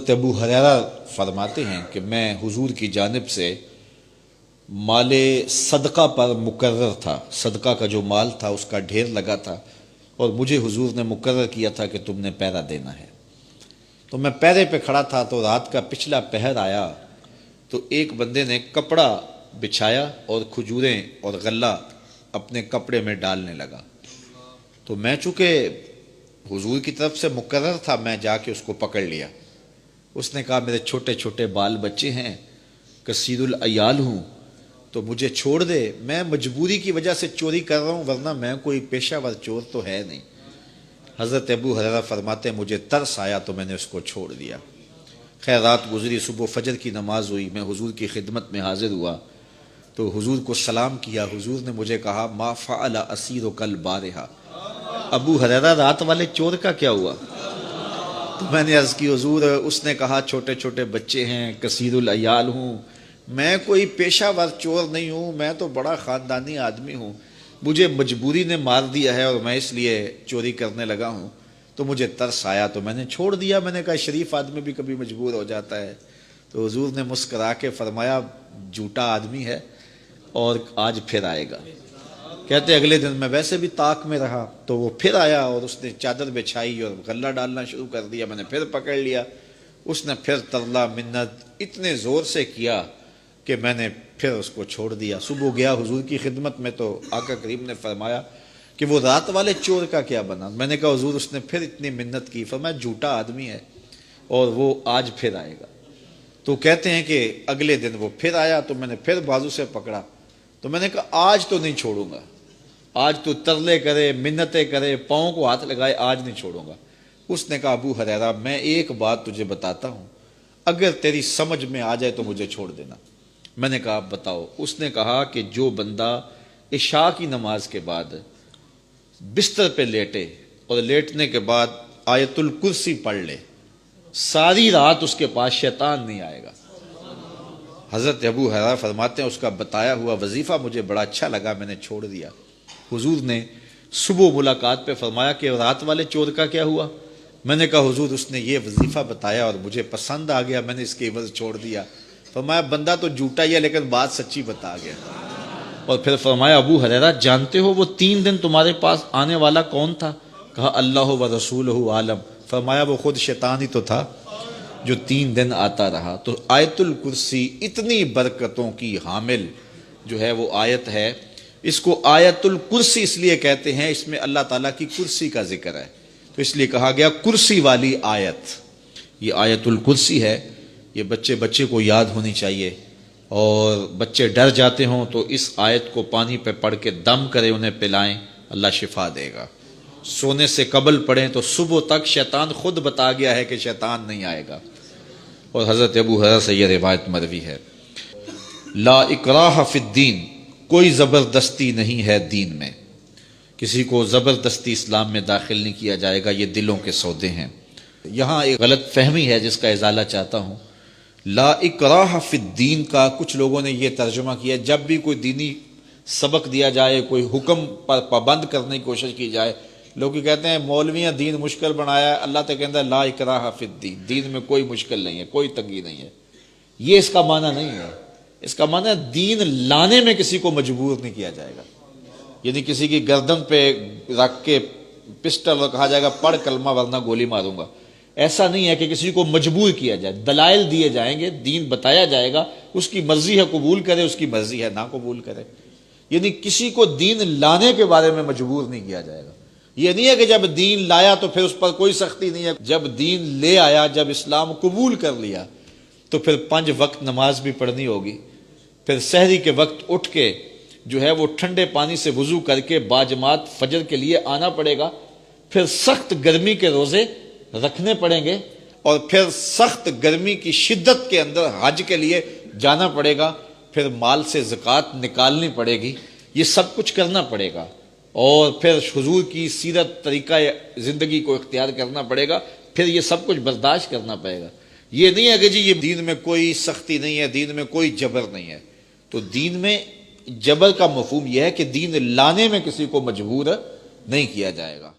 حضرت ابو ہریرہ فرماتے ہیں کہ میں حضور کی جانب سے مال صدقہ پر مقرر تھا، صدقہ کا جو مال تھا اس کا ڈھیر لگا تھا، اور مجھے حضور نے مقرر کیا تھا کہ تم نے پہرا دینا ہے۔ تو میں پہرے پہ کھڑا تھا، تو رات کا پچھلا پہر آیا تو ایک بندے نے کپڑا بچھایا اور کھجوریں اور غلہ اپنے کپڑے میں ڈالنے لگا۔ تو میں چونکہ حضور کی طرف سے مقرر تھا، میں جا کے اس کو پکڑ لیا۔ اس نے کہا میرے چھوٹے چھوٹے بال بچے ہیں، کثیر العیال ہوں، تو مجھے چھوڑ دے، میں مجبوری کی وجہ سے چوری کر رہا ہوں، ورنہ میں کوئی پیشہ ور چور تو ہے نہیں۔ حضرت ابو ہریرہ فرماتے ہیں مجھے ترس آیا تو میں نے اس کو چھوڑ دیا۔ خیر رات گزری، صبح فجر کی نماز ہوئی، میں حضور کی خدمت میں حاضر ہوا تو حضور کو سلام کیا۔ حضور نے مجھے کہا ما فعل اسیرک البارحہ، ابو ہریرہ رات والے چور کا کیا ہوا؟ تو میں نے عرض کی حضور، اس نے کہا چھوٹے چھوٹے بچے ہیں، کثیر العیال ہوں، میں کوئی پیشہ ور چور نہیں ہوں، میں تو بڑا خاندانی آدمی ہوں، مجھے مجبوری نے مار دیا ہے اور میں اس لیے چوری کرنے لگا ہوں، تو مجھے ترس آیا تو میں نے چھوڑ دیا۔ میں نے کہا شریف آدمی بھی کبھی مجبور ہو جاتا ہے۔ تو حضور نے مسکرا کے فرمایا جھوٹا آدمی ہے اور آج پھر آئے گا۔ کہتے اگلے دن میں ویسے بھی طاق میں رہا تو وہ پھر آیا اور اس نے چادر بچھائی اور غلہ ڈالنا شروع کر دیا۔ میں نے پھر پکڑ لیا، اس نے پھر ترلا منت اتنے زور سے کیا کہ میں نے پھر اس کو چھوڑ دیا۔ صبح گیا حضور کی خدمت میں تو آقا کریم نے فرمایا کہ وہ رات والے چور کا کیا بنا؟ میں نے کہا حضور اس نے پھر اتنی منت کی۔ فرمایا جھوٹا آدمی ہے اور وہ آج پھر آئے گا۔ تو کہتے ہیں کہ اگلے دن وہ پھر آیا تو میں نے پھر بازو سے پکڑا، تو میں نے کہا آج تو نہیں چھوڑوں گا، آج تو ترلے کرے، منتیں کرے، پاؤں کو ہاتھ لگائے، آج نہیں چھوڑوں گا۔ اس نے کہا ابو ہریرہ میں ایک بات تجھے بتاتا ہوں، اگر تیری سمجھ میں آ جائے تو مجھے چھوڑ دینا۔ میں نے کہا بتاؤ۔ اس نے کہا کہ جو بندہ عشاء کی نماز کے بعد بستر پہ لیٹے اور لیٹنے کے بعد آیت الکرسی پڑھ لے، ساری رات اس کے پاس شیطان نہیں آئے گا۔ حضرت ابو ہریرہ فرماتے ہیں اس کا بتایا ہوا وظیفہ مجھے بڑا اچھا لگا، میں نے چھوڑ دیا۔ حضور نے صبح ملاقات پہ فرمایا کہ رات والے چور کا کیا ہوا؟ میں نے کہا حضور اس نے یہ وظیفہ بتایا اور مجھے پسند آ گیا، میں نے اس کے عوض چھوڑ دیا۔ فرمایا بندہ تو جھوٹا ہی ہے لیکن بات سچی بتا گیا۔ اور پھر فرمایا ابو ہریرہ جانتے ہو وہ 3 دن تمہارے پاس آنے والا کون تھا؟ کہا اللہ و رسولہ عالم۔ فرمایا وہ خود شیطان ہی تو تھا جو 3 دن آتا رہا۔ تو آیت الکرسی اتنی برکتوں کی حامل جو ہے وہ آیت ہے، اس کو آیت الکرسی اس لیے کہتے ہیں، اس میں اللہ تعالیٰ کی کرسی کا ذکر ہے، تو اس لیے کہا گیا کرسی والی آیت۔ یہ آیت الکرسی ہے، یہ بچے کو یاد ہونی چاہیے، اور بچے ڈر جاتے ہوں تو اس آیت کو پانی پہ پڑھ کے دم کرے انہیں پلائیں، اللہ شفا دے گا۔ سونے سے قبل پڑھیں تو صبح تک شیطان خود بتا گیا ہے کہ شیطان نہیں آئے گا۔ اور حضرت ابو ہریرہ سے یہ روایت مروی ہے لا اکراہ فی الدین، کوئی زبردستی نہیں ہے دین میں، کسی کو زبردستی اسلام میں داخل نہیں کیا جائے گا، یہ دلوں کے سودے ہیں۔ یہاں ایک غلط فہمی ہے جس کا ازالہ چاہتا ہوں۔ لا اکراہ فی الدین کا کچھ لوگوں نے یہ ترجمہ کیا جب بھی کوئی دینی سبق دیا جائے، کوئی حکم پر پابند کرنے کی کوشش کی جائے، لوگ کہتے ہیں مولویاں دین مشکل بنایا ہے، اللہ تو کہتا ہے لا اکراہ فی الدین، دین میں کوئی مشکل نہیں ہے، کوئی تنگی نہیں ہے۔ یہ اس کا معنی نہیں ہے، اس کا معنی ہے دین لانے میں کسی کو مجبور نہیں کیا جائے گا، یعنی کسی کی گردن پہ رکھ کے پسٹل اور کہا جائے گا پڑھ کلمہ ورنہ گولی ماروں گا، ایسا نہیں ہے کہ کسی کو مجبور کیا جائے۔ دلائل دیے جائیں گے، دین بتایا جائے گا، اس کی مرضی ہے قبول کرے، اس کی مرضی ہے نہ قبول کرے، یعنی کسی کو دین لانے کے بارے میں مجبور نہیں کیا جائے گا۔ یہ نہیں ہے کہ جب دین لایا تو پھر اس پر کوئی سختی نہیں ہے، جب دین لے آیا، جب اسلام قبول کر لیا تو پھر 5 وقت نماز بھی پڑھنی ہوگی، پھر سحری کے وقت اٹھ کے جو ہے وہ ٹھنڈے پانی سے وضو کر کے باجماعت فجر کے لیے آنا پڑے گا، پھر سخت گرمی کے روزے رکھنے پڑیں گے، اور پھر سخت گرمی کی شدت کے اندر حج کے لیے جانا پڑے گا، پھر مال سے زکوٰۃ نکالنی پڑے گی، یہ سب کچھ کرنا پڑے گا، اور پھر حضور کی سیرت طریقہ زندگی کو اختیار کرنا پڑے گا، پھر یہ سب کچھ برداشت کرنا پڑے گا۔ یہ نہیں ہے کہ جی یہ دین میں کوئی سختی نہیں ہے، دین میں کوئی جبر نہیں ہے۔ تو دین میں جبر کا مفہوم یہ ہے کہ دین لانے میں کسی کو مجبور نہیں کیا جائے گا۔